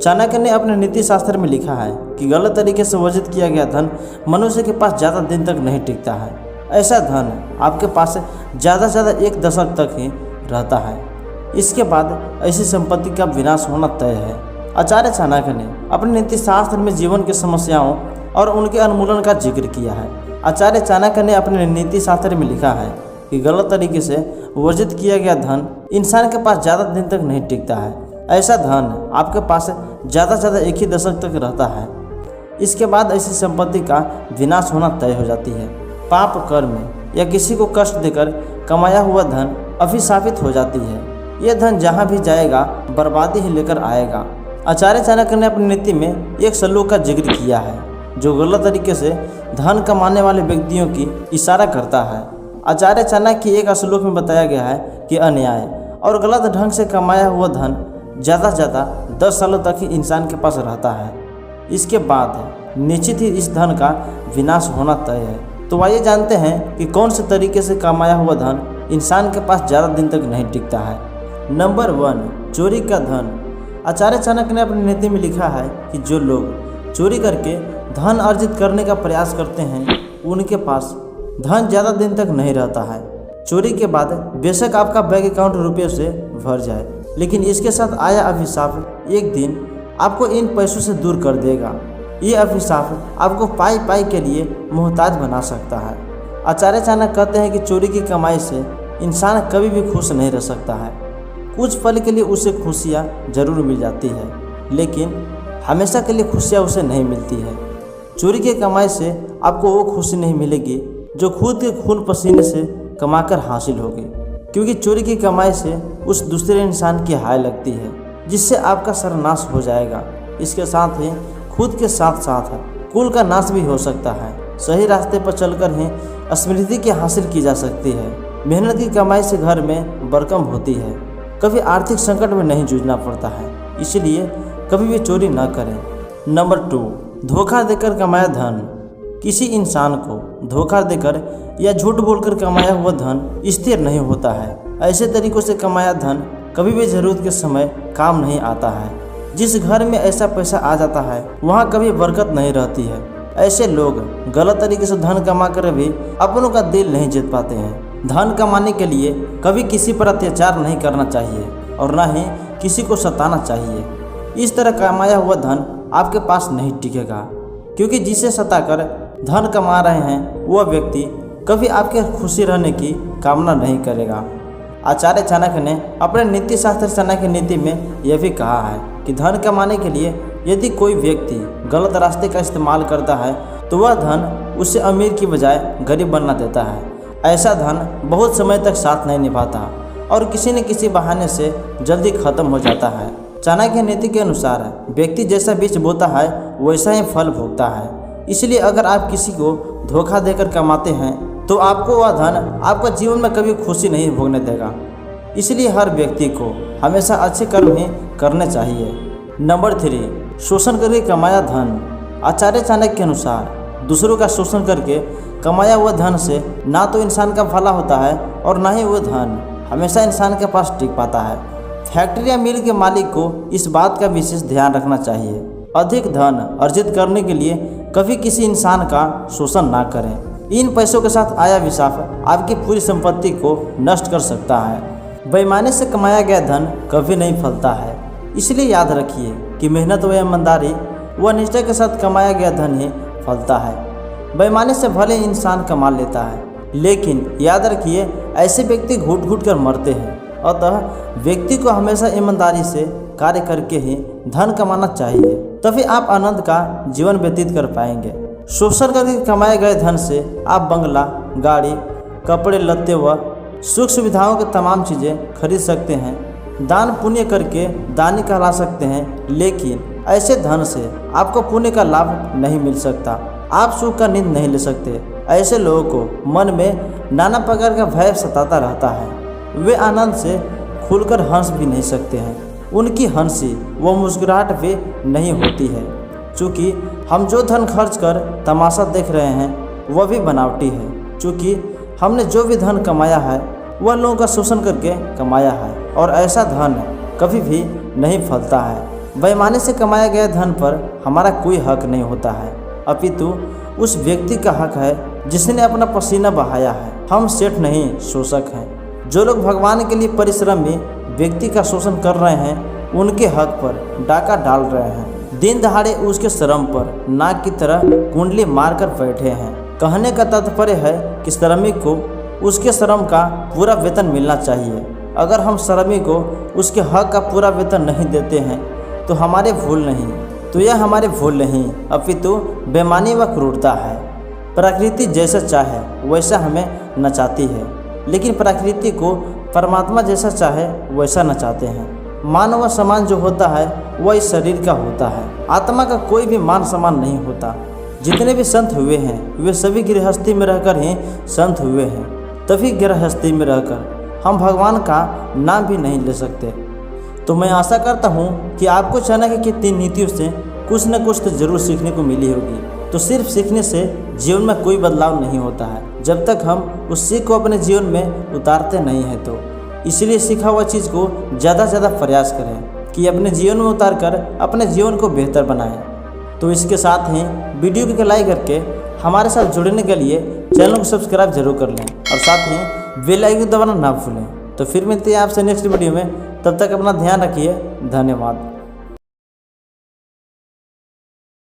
चाणक्य ने अपने नीति शास्त्र में लिखा है कि गलत तरीके से वर्जित किया गया धन मनुष्य के पास ज़्यादा दिन तक नहीं टिकता है। ऐसा धन आपके पास ज़्यादा से ज़्यादा 1 दशक तक ही रहता है। इसके बाद ऐसी संपत्ति का विनाश होना तय है। आचार्य चाणक्य ने अपने नीति शास्त्र में जीवन की समस्याओं और उनके उन्मूलन का जिक्र किया है। आचार्य चाणक्य ने अपने नीति शास्त्र में लिखा है कि गलत तरीके से वर्जित किया गया धन इंसान के पास ज़्यादा दिन तक नहीं टिकता है। ऐसा धन आपके पास ज़्यादा से ज़्यादा 1 ही दशक तक रहता है। इसके बाद ऐसी संपत्ति का विनाश होना तय हो जाती है। पाप कर्म या किसी को कष्ट देकर कमाया हुआ धन अभिशापित हो जाती है। यह धन जहाँ भी जाएगा बर्बादी ही लेकर आएगा। आचार्य चाणक्य ने अपनी नीति में एक श्लोक का जिक्र किया है जो गलत तरीके से धन कमाने वाले व्यक्तियों की इशारा करता है। आचार्य चाणक्य की एक श्लोक में बताया गया है कि अन्याय और गलत ढंग से कमाया हुआ धन ज़्यादा से ज़्यादा 10 सालों तक ही इंसान के पास रहता है। इसके बाद निश्चित ही इस धन का विनाश होना तय है। तो आइए जानते हैं कि कौन से तरीके से कमाया हुआ धन इंसान के पास ज़्यादा दिन तक नहीं टिकता है। नंबर 1, चोरी का धन। आचार्य चाणक्य ने अपनी नीति में लिखा है कि जो लोग चोरी करके धन अर्जित करने का प्रयास करते हैं उनके पास धन ज़्यादा दिन तक नहीं रहता है। चोरी के बाद बेशक आपका बैंक अकाउंट रुपये से भर जाए, लेकिन इसके साथ आया अभिशाप एक दिन आपको इन पैसों से दूर कर देगा। ये अभिशाप आपको पाई पाई के लिए मोहताज बना सकता है। आचार्य चाणक्य कहते हैं कि चोरी की कमाई से इंसान कभी भी खुश नहीं रह सकता है। कुछ पल के लिए उसे खुशियाँ जरूर मिल जाती है, लेकिन हमेशा के लिए खुशियाँ उसे नहीं मिलती है। चोरी की कमाई से आपको वो खुशी नहीं मिलेगी जो खुद के खून पसीने से कमाकर हासिल होगी, क्योंकि चोरी की कमाई से उस दूसरे इंसान की हाय लगती है जिससे आपका सर्वनाश हो जाएगा। इसके साथ ही खुद के साथ साथ कुल का नाश भी हो सकता है। सही रास्ते पर चलकर ही समृद्धि की हासिल की जा सकती है। मेहनत की कमाई से घर में बरकम होती है। कभी आर्थिक संकट में नहीं जूझना पड़ता है, इसलिए कभी भी चोरी न करें। नंबर 2, धोखा देकर कमाया धन। किसी इंसान को धोखा देकर या झूठ बोलकर कमाया हुआ धन स्थिर नहीं होता है। ऐसे तरीकों से कमाया धन कभी भी ज़रूरत के समय काम नहीं आता है। जिस घर में ऐसा पैसा आ जाता है वहाँ कभी बरकत नहीं रहती है। ऐसे लोग गलत तरीके से धन कमा कर भी अपनों का दिल नहीं जीत पाते हैं। धन कमाने के लिए कभी किसी पर अत्याचार नहीं करना चाहिए और न ही किसी को सताना चाहिए। इस तरह कमाया हुआ धन आपके पास नहीं टिकेगा, क्योंकि जिसे सताकर धन कमा रहे हैं वह व्यक्ति कभी आपके खुशी रहने की कामना नहीं करेगा। आचार्य चाणक्य ने अपने नीति शास्त्र चाणक्य नीति में यह भी कहा है कि धन कमाने के लिए यदि कोई व्यक्ति गलत रास्ते का इस्तेमाल करता है तो वह धन उसे अमीर की बजाय गरीब बना देता है। ऐसा धन बहुत समय तक साथ नहीं निभाता और किसी न किसी बहाने से जल्दी खत्म हो जाता है। चाणक्य नीति के अनुसार व्यक्ति जैसा बीज बोता है वैसा ही फल भोगता है। इसलिए अगर आप किसी को धोखा देकर कमाते हैं तो आपको वह धन आपका जीवन में कभी खुशी नहीं भोगने देगा। इसलिए हर व्यक्ति को हमेशा अच्छे कर्म ही करने चाहिए। नंबर 3, शोषण करके कमाया धन। आचार्य चाणक्य के अनुसार दूसरों का शोषण करके कमाया हुआ धन से ना तो इंसान का भला होता है और ना ही वह धन हमेशा इंसान के पास टिक पाता है। फैक्ट्री या मिल के मालिक को इस बात का विशेष ध्यान रखना चाहिए। अधिक धन अर्जित करने के लिए कभी किसी इंसान का शोषण ना करें। इन पैसों के साथ आया विशाप आपकी पूरी संपत्ति को नष्ट कर सकता है। बेईमानी से कमाया गया धन कभी नहीं फलता है, इसलिए याद रखिए कि मेहनत व ईमानदारी व निष्ठा के साथ कमाया गया धन ही फलता है। बेईमानी से भले इंसान कमा लेता है, लेकिन याद रखिए ऐसे व्यक्ति घुट घुट कर मरते हैं। अतः व्यक्ति को हमेशा ईमानदारी से कार्य करके ही धन कमाना चाहिए, तभी आप आनंद का जीवन व्यतीत कर पाएंगे। शोषण करके कमाए गए धन से आप बंगला, गाड़ी, कपड़े लत्ते व सुख सुविधाओं के तमाम चीज़ें खरीद सकते हैं। दान पुण्य करके दानी कहला सकते हैं, लेकिन ऐसे धन से आपको पुण्य का लाभ नहीं मिल सकता। आप सुख का नींद नहीं ले सकते। ऐसे लोगों को मन में नाना प्रकार का भय सताता रहता है। वे आनंद से खुलकर हंस भी नहीं सकते हैं। उनकी हंसी व मुस्कुराहट भी नहीं होती है। चूँकि हम जो धन खर्च कर तमाशा देख रहे हैं वह भी बनावटी है। चूँकि हमने जो भी धन कमाया है वह लोगों का शोषण करके कमाया है और ऐसा धन कभी भी नहीं फलता है। बेईमानी से कमाया गया धन पर हमारा कोई हक नहीं होता है, अपितु उस व्यक्ति का हक है जिसने अपना पसीना बहाया है। हम सेठ नहीं, शोषक हैं। जो लोग भगवान के लिए परिश्रमी व्यक्ति का शोषण कर रहे हैं, उनके हक पर डाका डाल रहे हैं। दिन दहाड़े उसके श्रम पर नाक की तरह कुंडली मारकर बैठे हैं। कहने का तात्पर्य है कि श्रमिक को उसके श्रम का पूरा वेतन मिलना चाहिए। अगर हम श्रमिक को उसके हक का पूरा वेतन नहीं देते हैं तो हमारे भूल नहीं, तो यह हमारे भूल नहीं, अपितु बेईमानी व क्रूरता है। प्रकृति जैसा चाहे वैसा हमें नचाती है, लेकिन प्रकृति को परमात्मा जैसा चाहे वैसा नचाते हैं। मान व सम्मान जो होता है वह इस शरीर का होता है, आत्मा का कोई भी मान सम्मान नहीं होता। जितने भी संत हुए हैं वे सभी गृहस्थी में रहकर ही संत हुए हैं, तभी गृहस्थी में रहकर हम भगवान का नाम भी नहीं ले सकते। तो मैं आशा करता हूँ कि आपको चाणक्य की 3 नीतियों से कुछ न कुछ तो जरूर सीखने को मिली होगी। तो सिर्फ सीखने से जीवन में कोई बदलाव नहीं होता है जब तक हम उस सीख को अपने जीवन में उतारते नहीं हैं। तो इसलिए सीखा हुआ चीज़ को ज़्यादा से ज़्यादा प्रयास करें कि अपने जीवन में उतार कर अपने जीवन को बेहतर बनाएं। तो इसके साथ ही वीडियो को लाइक करके हमारे साथ जुड़ने के लिए चैनल को सब्सक्राइब जरूर कर लें और साथ ही बेल आइकन दबाना ना भूलें। तो फिर मिलते हैं आपसे नेक्स्ट वीडियो में, तब तक अपना ध्यान रखिए। धन्यवाद।